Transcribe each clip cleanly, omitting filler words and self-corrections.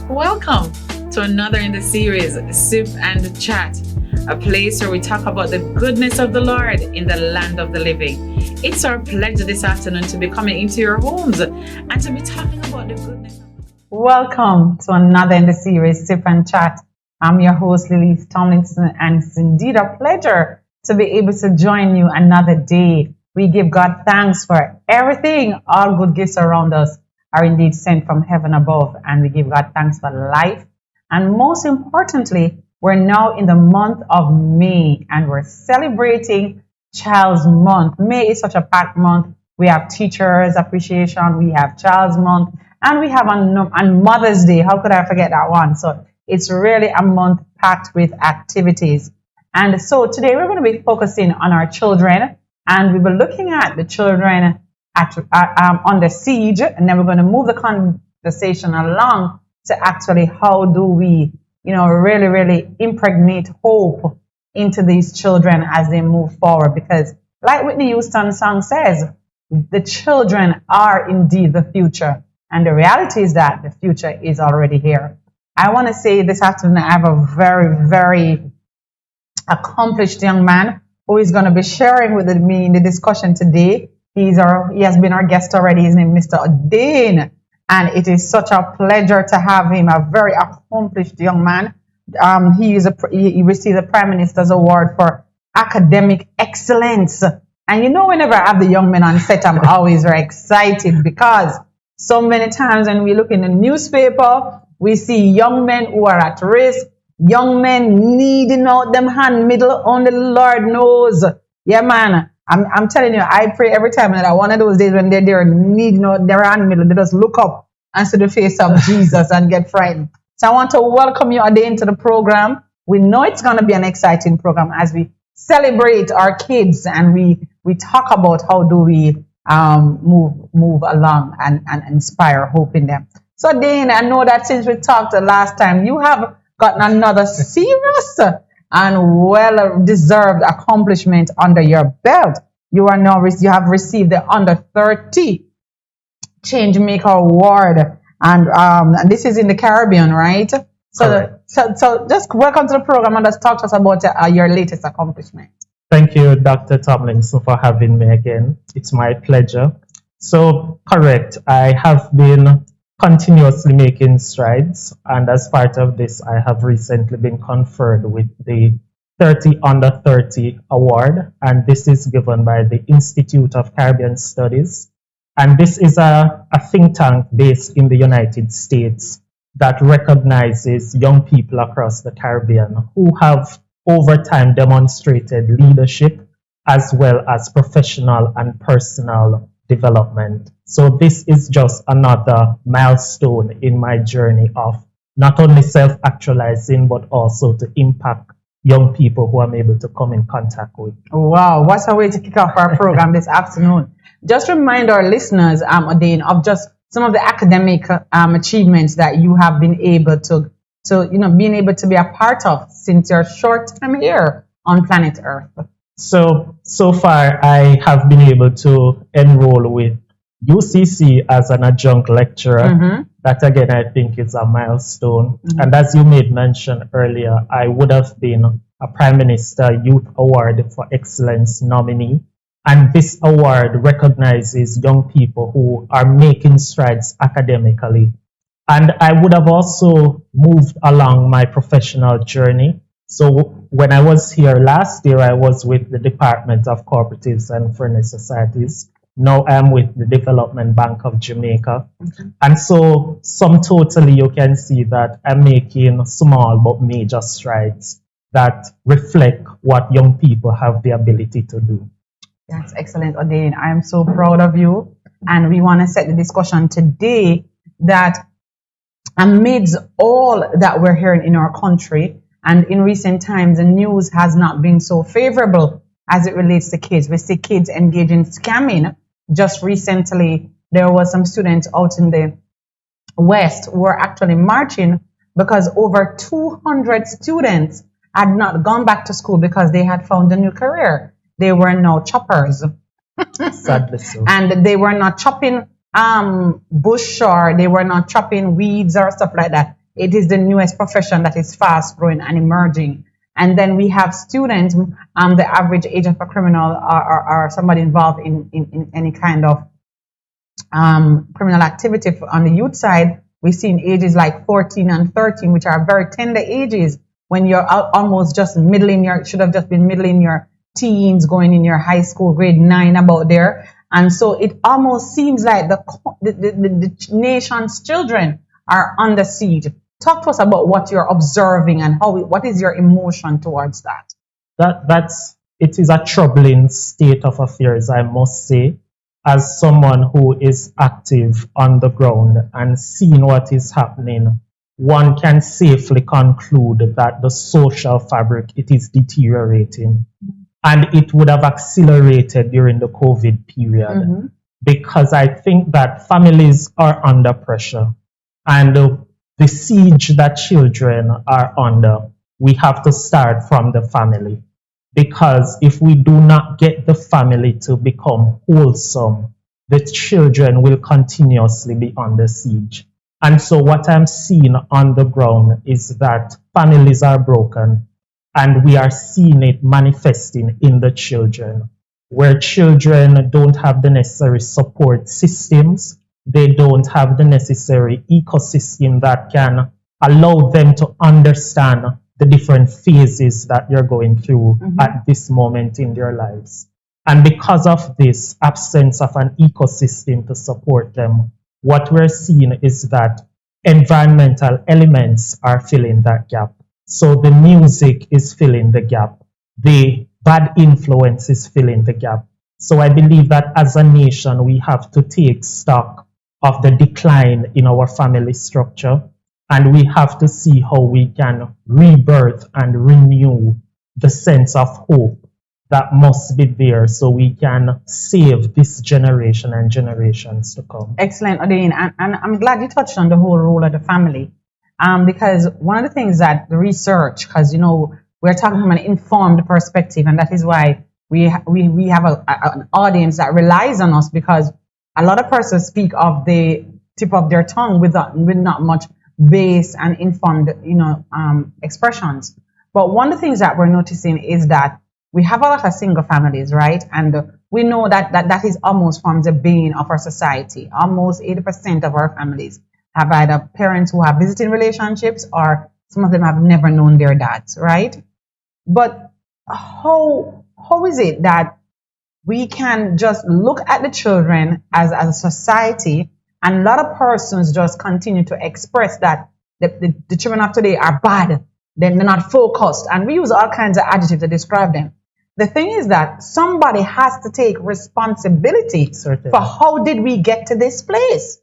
Welcome to another in the series, Sip and Chat, a place where we talk about the goodness of the Lord in the land of the living. It's our pleasure this afternoon to be coming into your homes and to be talking about the goodness of the Welcome to another in the series, Sip and Chat. I'm your host, Leleith Tomlinson, and it's indeed a pleasure to be able to join you another day. We give God thanks for everything. All good gifts around us are indeed sent from heaven above, and we give God thanks for life. And most importantly, we're now in the month of May, and we're celebrating Child's Month. May is such a packed month. We have Teachers Appreciation, we have Child's Month, and we have on Mother's Day. How could I forget that one? So it's really a month packed with activities. And so today we're going to be focusing on our children, and we were looking at the children under siege, and then we're going to move the conversation along to actually how do we, really impregnate hope into these children as they move forward. Because like Whitney Houston's song says, the children are indeed the future. And the reality is that the future is already here. I want to say this afternoon, I have a very, very accomplished young man who is going to be sharing with me in the discussion today. He has been our guest already. His name is Mr. Odane, and it is such a pleasure to have him. A very accomplished young man. He received the Prime Minister's Award for Academic Excellence. And whenever I have the young men on set, I'm always very excited because so many times when we look in the newspaper, we see young men who are at risk, young men needing out them hand middle, only the Lord knows. Yeah, man. I'm telling you, I pray every time that one of those days when they're needing out their hand middle, they just look up and see the face of Jesus and get frightened. So I want to welcome you today into the program. We know it's going to be an exciting program as we celebrate our kids and we talk about how do we move along and inspire hope in them. So Dane, I know that since we talked the last time, you have gotten another serious and well-deserved accomplishment under your belt. You have received the Under 30 Changemaker Award, and this is in the Caribbean, right? So just welcome to the program and just talk to us about your latest accomplishment. Thank you, Dr. Tomlinson, for having me again. It's my pleasure. So, correct, I have been continuously making strides, and as part of this, I have recently been conferred with the 30 Under 30 Award, and this is given by the Institute of Caribbean Studies. And this is a think tank based in the United States that recognizes young people across the Caribbean who have over time demonstrated leadership as well as professional and personal development. So this is just another milestone in my journey of not only self-actualizing, but also to impact young people who I'm able to come in contact with. Wow, what a way to kick off our program this afternoon. Just remind our listeners, Odane, of just some of the academic achievements that you have been able to being able to be a part of since your short time here on planet Earth. So far, I have been able to enroll with UCC as an adjunct lecturer. Mm-hmm. That again, I think is a milestone. Mm-hmm. And as you made mention earlier, I would have been a Prime Minister Youth Award for Excellence nominee. And this award recognizes young people who are making strides academically. And I would have also moved along my professional journey. So when I was here last year, I was with the Department of Cooperatives and Friendly Societies. Now I'm with the Development Bank of Jamaica. Mm-hmm. And so sum totally, you can see that I'm making small but major strides that reflect what young people have the ability to do. That's excellent, Odane. I am so proud of you. And we want to set the discussion today that amidst all that we're hearing in our country, and in recent times, the news has not been so favorable as it relates to kids. We see kids engage in scamming. Just recently, there was some students out in the West who were actually marching because over 200 students had not gone back to school because they had found a new career. They were now choppers. Sadly so. And they were not chopping bush or they were not chopping weeds or stuff like that. it is the newest profession that is fast growing and emerging. And then we have students, the average age of a criminal or somebody involved in any kind of criminal activity on the youth side, we see in ages like 14 and 13, which are very tender ages when you're almost just should have just been middle in your teens, going in your high school, grade 9, about there. And so it almost seems like the nation's children are under siege. Talk to us about what you're observing and what is your emotion towards that? It is a troubling state of affairs, I must say, as someone who is active on the ground and seeing what is happening. One can safely conclude that the social fabric, it is deteriorating. And it would have accelerated during the COVID period, because I think that families are under pressure, and the siege that children are under, we have to start from the family, because if we do not get the family to become wholesome, the children will continuously be under siege. And so what I'm seeing on the ground is that families are broken. And we are seeing it manifesting in the children, where children don't have the necessary support systems. They don't have the necessary ecosystem that can allow them to understand the different phases that you're going through at this moment in their lives. And because of this absence of an ecosystem to support them, what we're seeing is that environmental elements are filling that gap. So the music is filling the gap. The bad influence is filling the gap. So I believe that as a nation, we have to take stock of the decline in our family structure, and we have to see how we can rebirth and renew the sense of hope that must be there so we can save this generation and generations to come. Excellent, Odane. And I'm glad you touched on the whole role of the family. Because one of the things that the research, because, we're talking from an informed perspective, and that is why we have an audience that relies on us, because a lot of persons speak of the tip of their tongue with not much base and informed, expressions. But one of the things that we're noticing is that we have a lot of single families, right? And we know that is almost forms the bane of our society. Almost 80% of our families have either parents who have visiting relationships, or some of them have never known their dads, right? But how is it that we can just look at the children as a society, and a lot of persons just continue to express that the children of today are bad, then they're not focused, and we use all kinds of adjectives to describe them. The thing is that somebody has to take responsibility for how did we get to this place.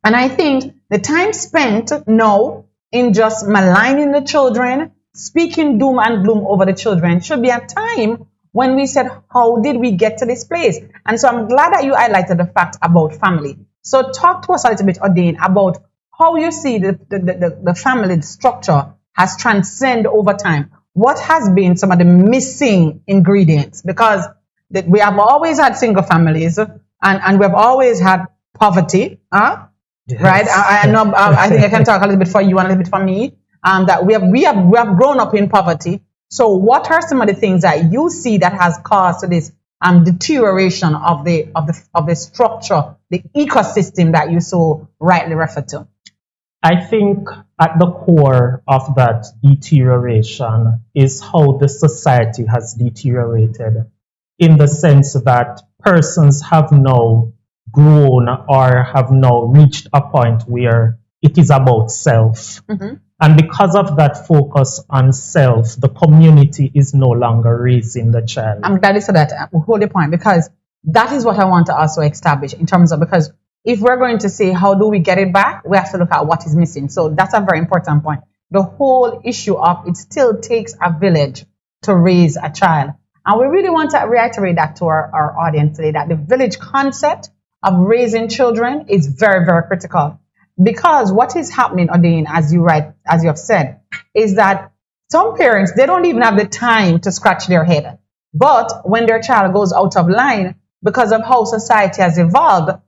And I think the time spent now in just maligning the children, speaking doom and gloom over the children, should be a time when we said, how did we get to this place? And so I'm glad that you highlighted the fact about family. So talk to us a little bit, Odane, about how you see the family structure has transcended over time. What has been some of the missing ingredients? Because we have always had single families, and we've always had poverty, yes. Right? I know. I think I can talk a little bit for you and a little bit for me. That we have grown up in poverty. So, what are some of the things that you see that has caused this deterioration of the structure, the ecosystem that you so rightly refer to? I think at the core of that deterioration is how the society has deteriorated, in the sense that persons have now grown or have now reached a point where it is about self. And because of that focus on self, the community is no longer raising the child. I'm glad you said that. Hold the point, because that is what I want to also establish in terms of, because if we're going to say how do we get it back, we have to look at what is missing. So that's a very important point. The whole issue of it still takes a village to raise a child. And we really want to reiterate that to our audience today, that the village concept of raising children is very, very critical. Because what is happening, Odane, as you have said, is that some parents, they don't even have the time to scratch their head. But when their child goes out of line, because of how society has evolved,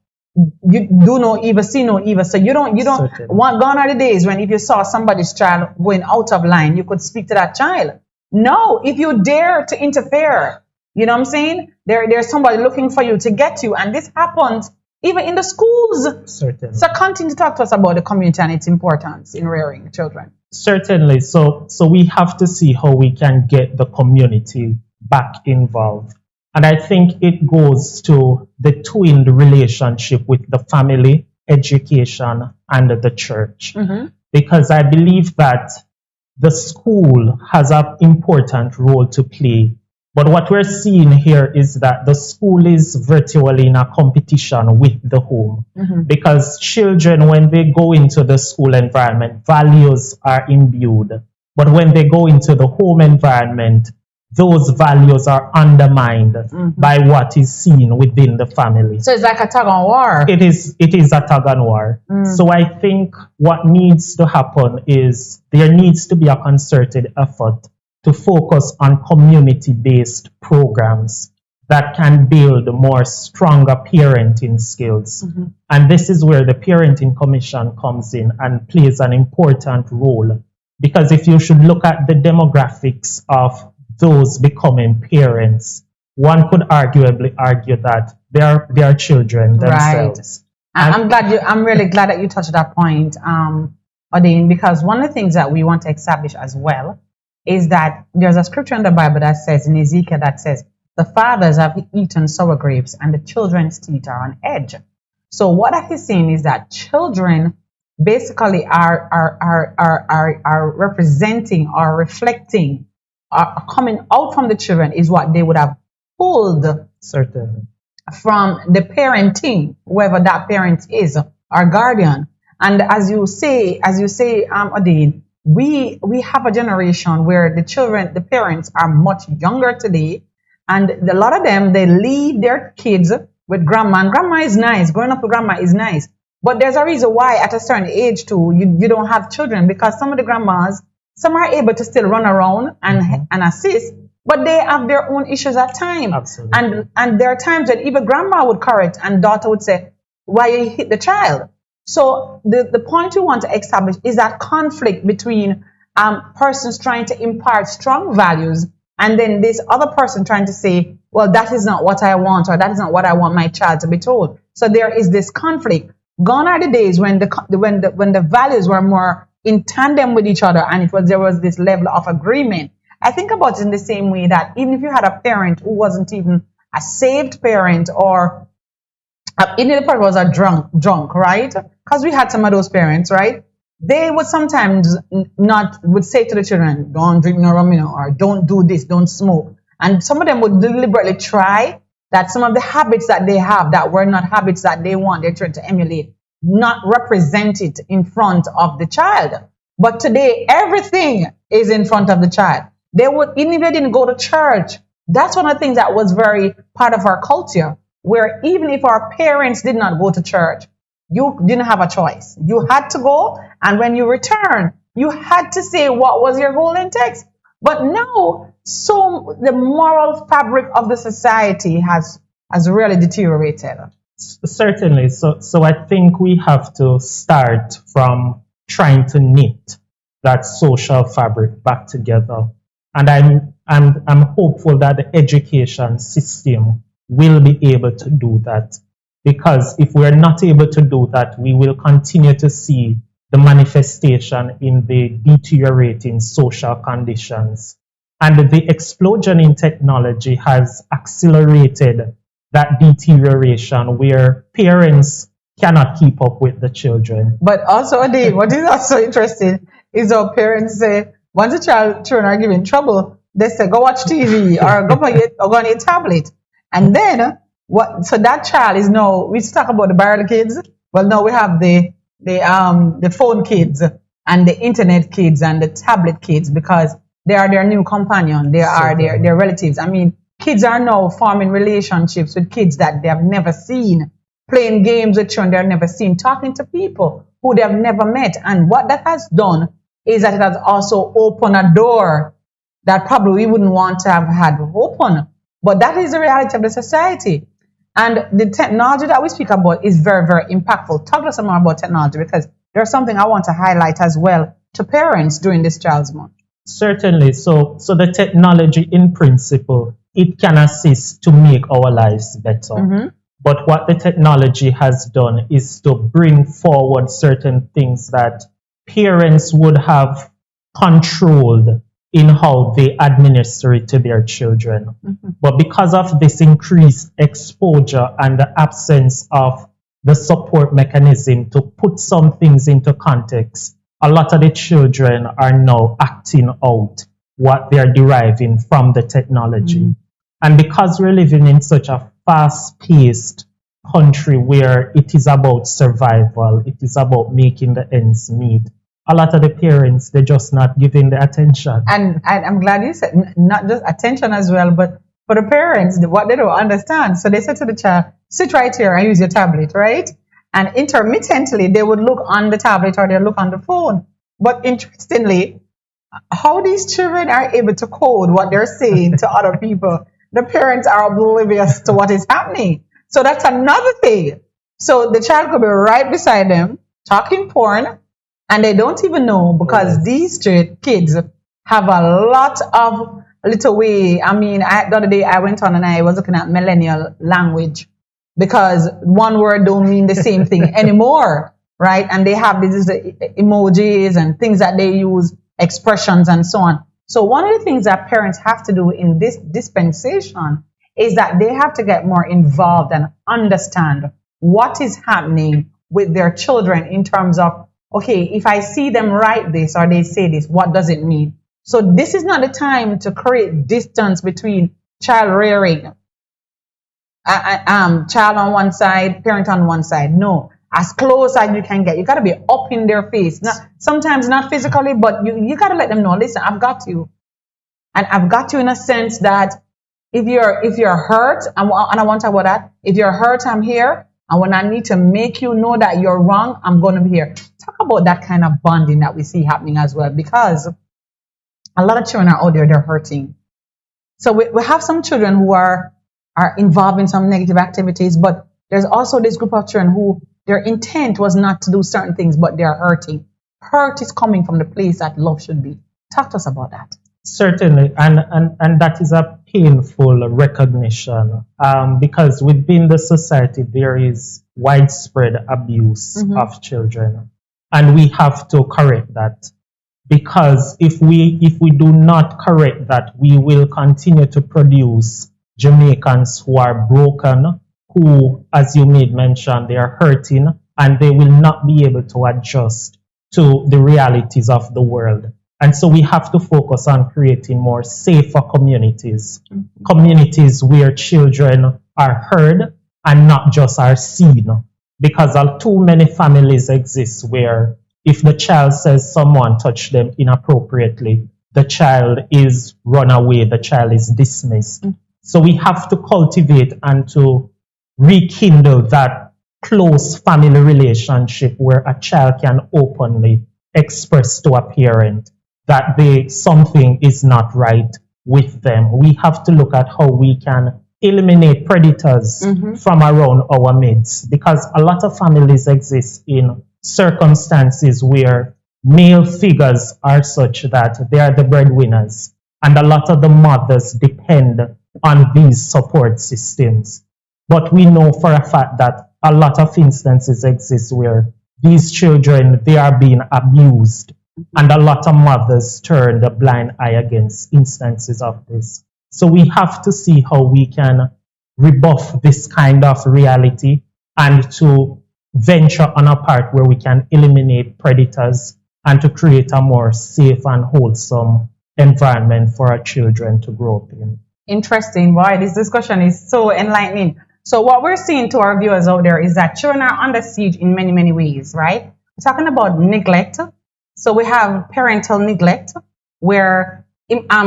you do no evil, see no evil. So you don't Certainly. want, gone are the days when if you saw somebody's child going out of line, you could speak to that child. No, if you dare to interfere, you know what I'm saying? There's somebody looking for you to get you, and this happens even in the schools. Certainly. So continue to talk to us about the community and its importance in rearing children. Certainly. So we have to see how we can get the community back involved. And I think it goes to the twinned relationship with the family, education, and the church. Because I believe that the school has an important role to play. But what we're seeing here is that the school is virtually in a competition with the home. Because children, when they go into the school environment, values are imbued. But when they go into the home environment, those values are undermined by what is seen within the family. So it's like a tug on war. It is a tug on war. So I think what needs to happen is there needs to be a concerted effort to focus on community-based programs that can build more stronger parenting skills. And this is where the Parenting Commission comes in and plays an important role. Because if you should look at the demographics of those becoming parents, one could arguably argue that they are children themselves. Right. I'm really glad that you touched that point, Odane, because one of the things that we want to establish as well is that there's a scripture in the Bible that says, in Ezekiel, that says, the fathers have eaten sour grapes and the children's teeth are on edge. So what that is saying is that children basically are representing or reflecting, coming out from the children is what they would have pulled Certainly. from the parenting, whoever that parent is, or guardian. And as you say, Odane, we have a generation where the parents are much younger today, and a lot of them, they leave their kids with grandma, and grandma is nice. Growing up with grandma is nice. But there's a reason why at a certain age too, you don't have children, because some of the grandmas, some are able to still run around and assist, but they have their own issues at times. Absolutely. And there are times that even grandma would correct and daughter would say, why you hit the child? So the point we want to establish is that conflict between persons trying to impart strong values and then this other person trying to say, well, that is not what I want, or that is not what I want my child to be told. So there is this conflict. Gone are the days when the values were more in tandem with each other, and there was this level of agreement. I think about it in the same way that even if you had a parent who wasn't even a saved parent, or even if the parent was a drunk, right? Because we had some of those parents, right? They would sometimes would say to the children, don't drink no rum, or don't do this, don't smoke. And some of them would deliberately try that some of the habits that they have that were not habits that they want their children to emulate, not represent it in front of the child. But today, everything is in front of the child. They would, even if they didn't go to church, that's one of the things that was very part of our culture, where even if our parents did not go to church, you didn't have a choice. You had to go, and when you return, you had to say what was your golden text. But now, so the moral fabric of the society has really deteriorated. Certainly. So I think we have to start from trying to knit that social fabric back together. And I'm hopeful that the education system will be able to do that. Because if we're not able to do that, we will continue to see the manifestation in the deteriorating social conditions. And the explosion in technology has accelerated that deterioration, where parents cannot keep up with the children. But also, Odane, what is also interesting is our parents say, once the children are giving trouble, they say, go watch TV or go on your tablet. And then, so that child is now, we talk about the barrel kids. Well, now we have the phone kids and the internet kids and the tablet kids, because they are their new companion. They are their relatives. I mean, kids are now forming relationships with kids that they have never seen, playing games with children they have never seen, talking to people who they have never met. And what that has done is that it has also opened a door that probably we wouldn't want to have had open. But that is the reality of the society. And the technology that we speak about is very, very impactful. Talk to us more about technology, because there's something I want to highlight as well to parents during this Child's Month. Certainly. So the technology in principle, it can assist to make our lives better. Mm-hmm. But what the technology has done is to bring forward certain things that parents would have controlled in how they administer it to their children. Mm-hmm. But because of this increased exposure and the absence of the support mechanism to put some things into context, a lot of the children are now acting out what they're deriving from the technology. Mm-hmm. And because we're living in such a fast-paced country where it is about survival, it is about making the ends meet, a lot of the parents, they're just not giving the attention. And I'm glad you said not just attention as well, but for the parents, what they don't understand. So they said to the child, sit right here and use your tablet, right? And intermittently, they would look on the tablet or they look on the phone. But interestingly, how these children are able to code what they're saying to other people, the parents are oblivious to what is happening. So that's another thing. So the child could be right beside them, talking porn, and they don't even know, because these kids have a lot of little way. I mean, the other day I went on and I was looking at millennial language, because one word don't mean the same thing anymore, right? And they have these emojis and things that they use, expressions and so on. So one of the things that parents have to do in this dispensation is that they have to get more involved and understand what is happening with their children in terms of, okay, if I see them write this or they say this, what does it mean? So this is not the time to create distance between child rearing, child on one side, parent on one side. No, as close as you can get. You got to be up in their face. Sometimes not physically, but you got to let them know, listen, I've got you. And I've got you in a sense that if you're hurt, and I want to talk about that, if you're hurt, I'm here. And when I need to make you know that you're wrong, I'm going to be here. Talk about that kind of bonding that we see happening as well, because a lot of children are out there, they're hurting. So we have some children who are involved in some negative activities, but there's also this group of children who their intent was not to do certain things, but they're hurting. Hurt is coming from the place that love should be. Talk to us about that. Certainly, and that is a painful recognition, because within the society there is widespread abuse of children, and we have to correct that, because if we do not correct that, we will continue to produce Jamaicans who are broken, who, as you made mention, they are hurting, and they will not be able to adjust to the realities of the world. And so we have to focus on creating more safer communities, communities where children are heard and not just are seen. Because too many families exist where if the child says someone touched them inappropriately, the child is run away, the child is dismissed. So we have to cultivate and to rekindle that close family relationship where a child can openly express to a parent that something is not right with them. We have to look at how we can eliminate predators from around our midst, because a lot of families exist in circumstances where male figures are such that they are the breadwinners, and a lot of the mothers depend on these support systems. But we know for a fact that a lot of instances exist where these children, they are being abused, and a lot of mothers turn the blind eye against instances of this. So we have to see how we can rebuff this kind of reality and to venture on a part where we can eliminate predators and to create a more safe and wholesome environment for our children to grow up in. Interesting. Boy, this discussion is so enlightening. So what we're seeing to our viewers out there is that children are under siege in many, many ways, right? We're talking about neglect. So we have parental neglect, where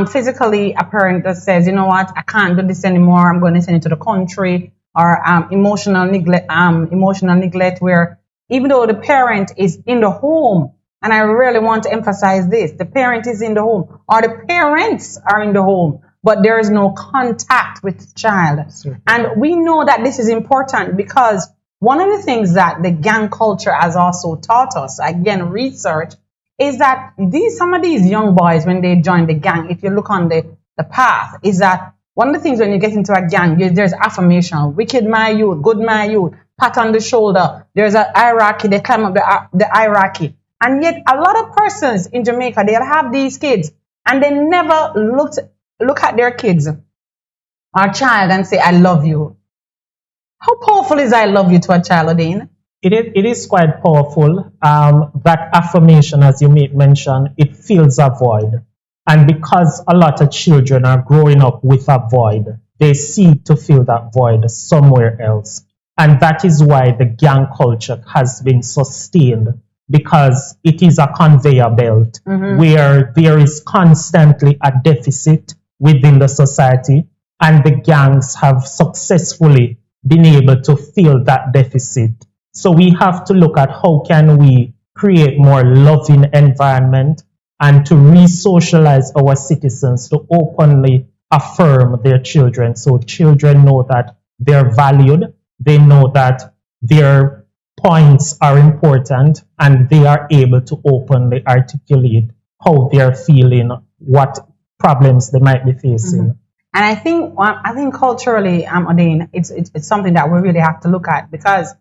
physically a parent that says, you know what, I can't do this anymore, I'm going to send it to the country, or emotional neglect, where even though the parent is in the home, and I really want to emphasize this, the parent is in the home, or the parents are in the home, but there is no contact with the child. Certainly. And we know that this is important because one of the things that the gang culture has also taught us, again, research, is that some of these young boys, when they join the gang, if you look on the path, is that one of the things when you get into a gang, there's affirmation, wicked my youth, good my youth, pat on the shoulder, there's a hierarchy, they climb up the hierarchy. And yet a lot of persons in Jamaica, they'll have these kids and they never look at their kids or child and say, I love you. How powerful is I love you to a child, Odane? It is quite powerful. That affirmation, as you mentioned, it fills a void. And because a lot of children are growing up with a void, they seek to fill that void somewhere else. And that is why the gang culture has been sustained, because it is a conveyor belt where there is constantly a deficit within the society, and the gangs have successfully been able to fill that deficit. So we have to look at how can we create more loving environment and to re-socialize our citizens to openly affirm their children. So children know that they're valued, they know that their points are important, and they are able to openly articulate how they're feeling, what problems they might be facing. And I think culturally, Odane, it's something that we really have to look at, because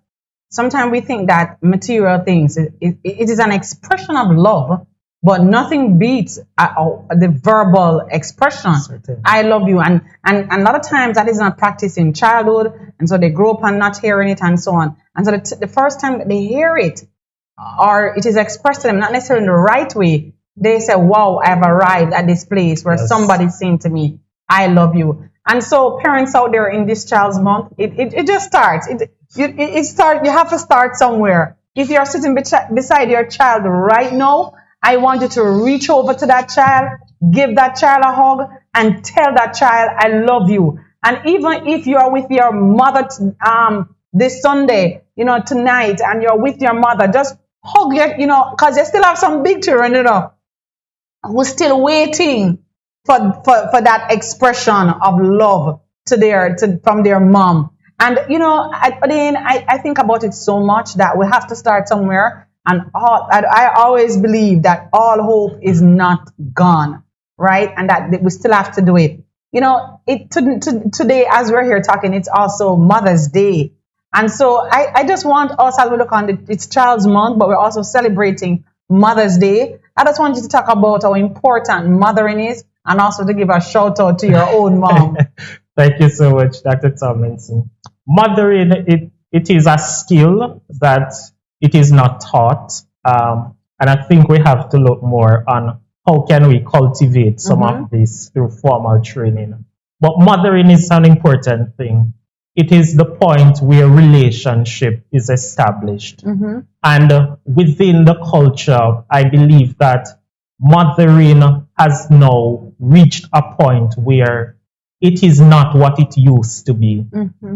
sometimes we think that material things, it is an expression of love, but nothing beats the verbal expression. Certainly. I love you. And a lot of times that is not practiced in childhood, and so they grow up and not hearing it and so on. And so the first time that they hear it, or it is expressed to them, not necessarily in the right way, they say, wow, I've arrived at this place where somebody's saying to me, I love you. And so parents out there in this child's month, it just starts. You have to start somewhere. If you're sitting beside your child right now, I want you to reach over to that child, give that child a hug, and tell that child, I love you. And even if you are with your mother this Sunday, tonight, and you're with your mother, just hug because you still have some big children, who's still waiting for that expression of love from their mom. And I think about it so much that we have to start somewhere. And I always believe that all hope is not gone, right? And that we still have to do it. Today, as we're here talking, it's also Mother's Day. And so I just want us, as we look on it's Child's Month, but we're also celebrating Mother's Day. I just want you to talk about how important mothering is, and also to give a shout out to your own mom. Thank you so much, Dr. Tomlinson. Mothering, it is a skill that it is not taught. And I think we have to look more on how can we cultivate some of this through formal training. But mothering is an important thing. It is the point where relationship is established. And within the culture, I believe that mothering has now reached a point where it is not what it used to be.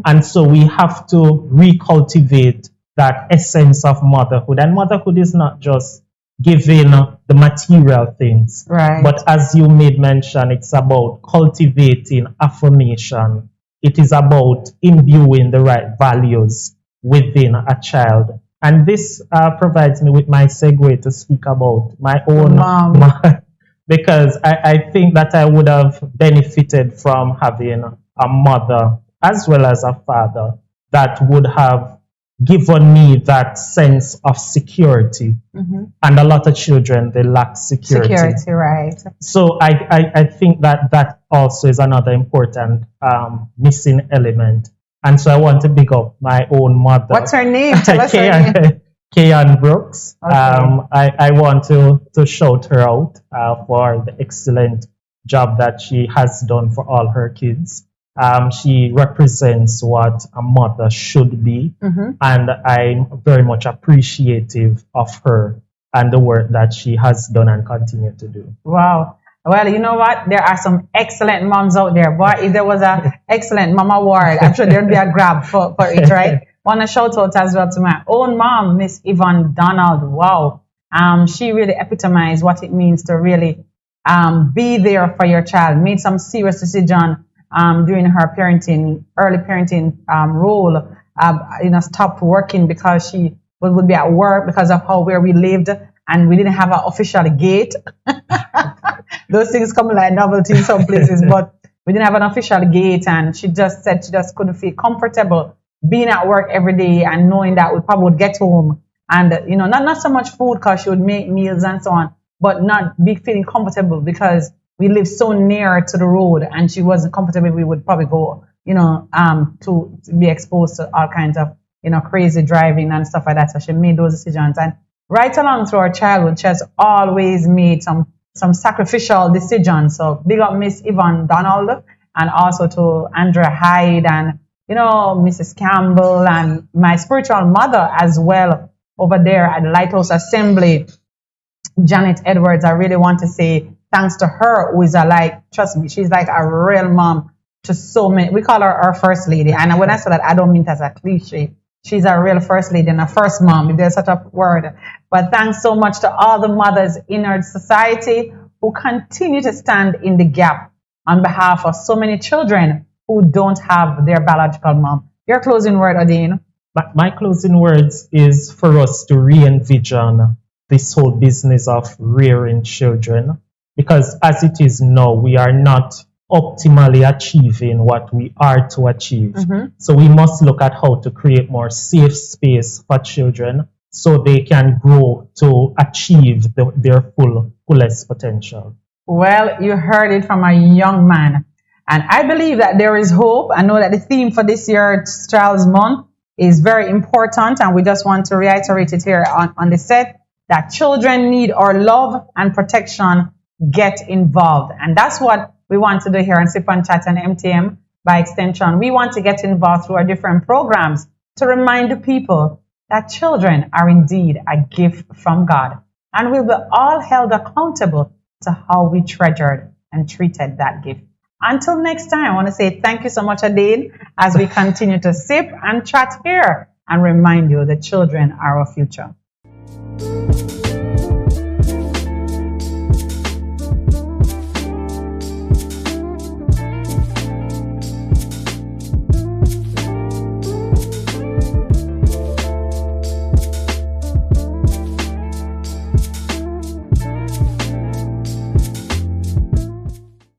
And so we have to recultivate that essence of motherhood. And motherhood is not just giving the material things, right? But as you made mention, it's about cultivating affirmation. It is about imbuing the right values within a child. And this provides me with my segue to speak about my own mom. Because I think that I would have benefited from having a mother as well as a father that would have given me that sense of security. And a lot of children, they lack security. Security, right. So I think that also is another important missing element. And so I want to big up my own mother. What's her name? Tell us her name. Odane Brooks. Okay. I want to shout her out for the excellent job that she has done for all her kids. She represents what a mother should be, and I'm very much appreciative of her and the work that she has done and continue to do. Wow. Well, you know what? There are some excellent moms out there. Boy, if there was an excellent mom award, I'm sure there'd be a grab for it, right? Want to shout out as well to my own mom, Miss Yvonne Donald. Wow. She really epitomized what it means to really be there for your child, made some serious decision during her early parenting role, stopped working because she would be at work because of where we lived, and we didn't have an official gate. Those things come like novelty in some places, but we didn't have an official gate, and she just said she just couldn't feel comfortable being at work every day and knowing that we probably would get home and, not so much food because she would make meals and so on, but not be feeling comfortable because we live so near to the road and she wasn't comfortable. We would probably go, to be exposed to all kinds of, crazy driving and stuff like that. So she made those decisions. And right along through her childhood, she has always made some sacrificial decisions. So big up Miss Yvonne Donald and also to Andrea Hyde and, Mrs. Campbell and my spiritual mother as well over there at the Lighthouse Assembly, Janet Edwards. I really want to say thanks to her, who is trust me, she's like a real mom to so many. We call her our first lady. And when I say that, I don't mean it as a cliche. She's a real first lady and a first mom, if there's such a word. But thanks so much to all the mothers in our society who continue to stand in the gap on behalf of so many children who don't have their biological mom. Your closing word, Odane? My closing words is for us to re-envision this whole business of rearing children, because as it is now, we are not optimally achieving what we are to achieve. So we must look at how to create more safe space for children so they can grow to achieve their fullest potential. Well, you heard it from a young man. And I believe that there is hope. I know that the theme for this year's Child's Month is very important, and we just want to reiterate it here on the set, that children need our love and protection. Get involved. And that's what we want to do here on Sip and Chat and MTM by extension. We want to get involved through our different programs to remind the people that children are indeed a gift from God, and we'll be all held accountable to how we treasured and treated that gift. Until next time, I want to say thank you so much, Odane, as we continue to sip and chat here and remind you that children are our future.